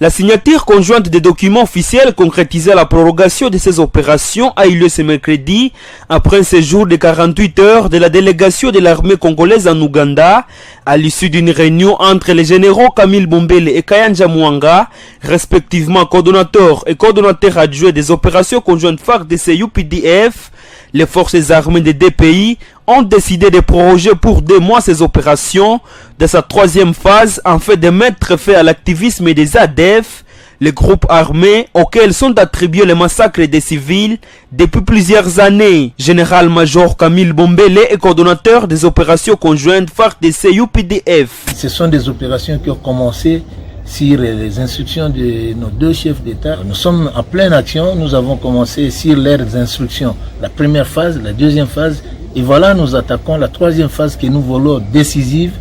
La signature conjointe des documents officiels concrétisant la prorogation de ces opérations a eu lieu ce mercredi, après un séjour de 48 heures de la délégation de l'armée congolaise en Ouganda, à l'issue d'une réunion entre les généraux Camille Bombele et Kayanja Mwanga, respectivement coordonnateur et coordonnateur adjoint des opérations conjointes FARDC UPDF. Les forces armées des deux pays ont décidé de proroger pour 2 mois ces opérations de sa 3e phase afin de mettre fin à l'activisme des ADF, les groupes armés auxquels sont attribués les massacres des civils depuis plusieurs années. Général-major Camille Bombele est coordonnateur des opérations conjointes FARDC UPDF. Ce sont des opérations qui ont commencé sur les instructions de nos 2 chefs d'État. Nous sommes en pleine action, nous avons commencé sur leurs instructions. La première phase, la 2e phase, et voilà, nous attaquons la 3e phase que nous voulons décisive.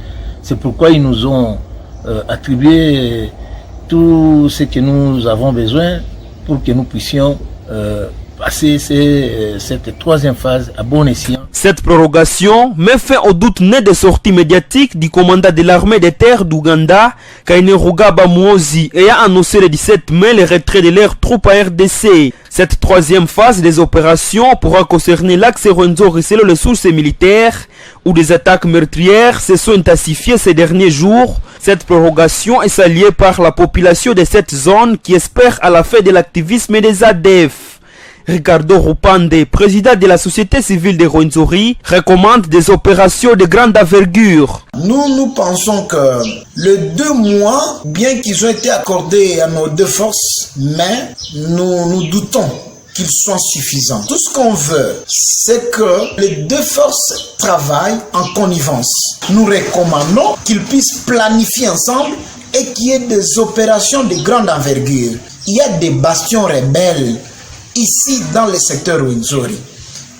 C'est pourquoi ils nous ont attribué tout ce que nous avons besoin pour que nous puissions passer cette 3e phase à bon escient. Cette prorogation met fin au doute né des sorties médiatiques du commandant de l'armée des terres d'Ouganda, Kainerugaba Muhoozi, ayant annoncé le 17 mai le retrait de leurs troupes à RDC. Cette 3e phase des opérations pourra concerner l'axe Rwenzori selon les sources militaires, où des attaques meurtrières se sont intensifiées ces derniers jours. Cette prorogation est saluée par la population de cette zone qui espère à la fin de l'activisme des ADF. Ricardo Rupande, président de la société civile de Rwenzori, recommande des opérations de grande envergure. Nous pensons que les 2 mois, bien qu'ils ont été accordés à nos 2 forces, mais nous doutons qu'ils soient suffisants. Tout ce qu'on veut, c'est que les 2 forces travaillent en connivence. Nous recommandons qu'ils puissent planifier ensemble et qu'il y ait des opérations de grande envergure. Il y a des bastions rebelles ici dans le secteur Rwenzori.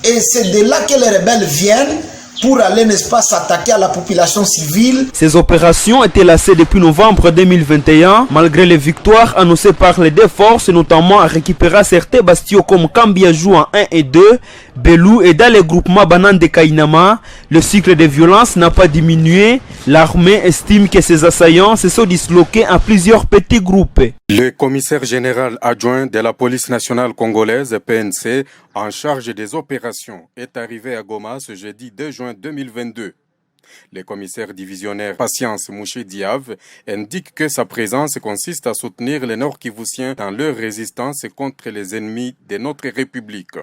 Et c'est de là que les rebelles viennent pour aller, n'est-ce pas, s'attaquer à la population civile. Ces opérations étaient lancées depuis novembre 2021, malgré les victoires annoncées par les 2 forces, notamment à récupérer certains bastions comme Kambiajou en 1 et 2, Belou et dans les groupements Banan de Kainama. Le cycle de violence n'a pas diminué. L'armée estime que ces assaillants se sont disloqués en plusieurs petits groupes. Le commissaire général adjoint de la police nationale congolaise, PNC, en charge des opérations, est arrivé à Goma ce jeudi 2 juin 2022. Le commissaire divisionnaire Patience Mouché Diave indique que sa présence consiste à soutenir les Nord-Kivusiens dans leur résistance contre les ennemis de notre République.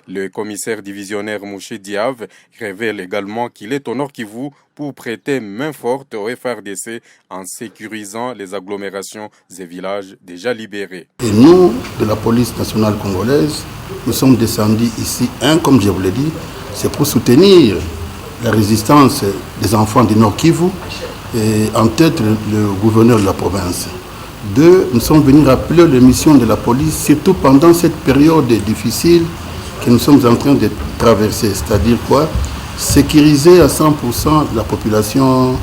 Le commissaire divisionnaire Mouché Diave révèle également qu'il est au Nord Kivu pour prêter main forte au FARDC en sécurisant les agglomérations et villages déjà libérés. Et nous, de la police nationale congolaise, nous sommes descendus ici, comme je vous l'ai dit, c'est pour soutenir la résistance des enfants du Nord Kivu et en tête le gouverneur de la province. 2, nous sommes venus rappeler les missions de la police, surtout pendant cette période difficile que nous sommes en train de traverser, c'est-à-dire quoi? Sécuriser à 100% la population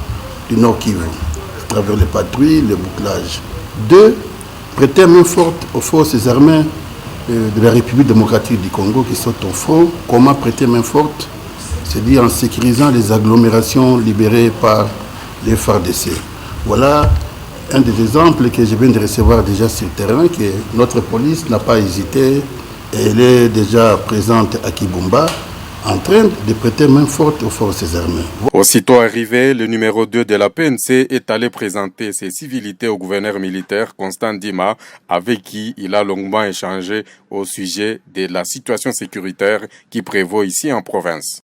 du Nord Kivu, à travers les patrouilles, les bouclages. 2, prêter main forte aux forces armées de la République démocratique du Congo qui sont au front. Comment prêter main forte? C'est-à-dire en sécurisant les agglomérations libérées par les FARDC. Voilà un des exemples que je viens de recevoir déjà sur le terrain, que notre police n'a pas hésité. Elle est déjà présente à Kibumba, en train de prêter main forte aux forces armées. Aussitôt arrivé, le numéro 2 de la PNC est allé présenter ses civilités au gouverneur militaire Constant Dima, avec qui il a longuement échangé au sujet de la situation sécuritaire qui prévaut ici en province.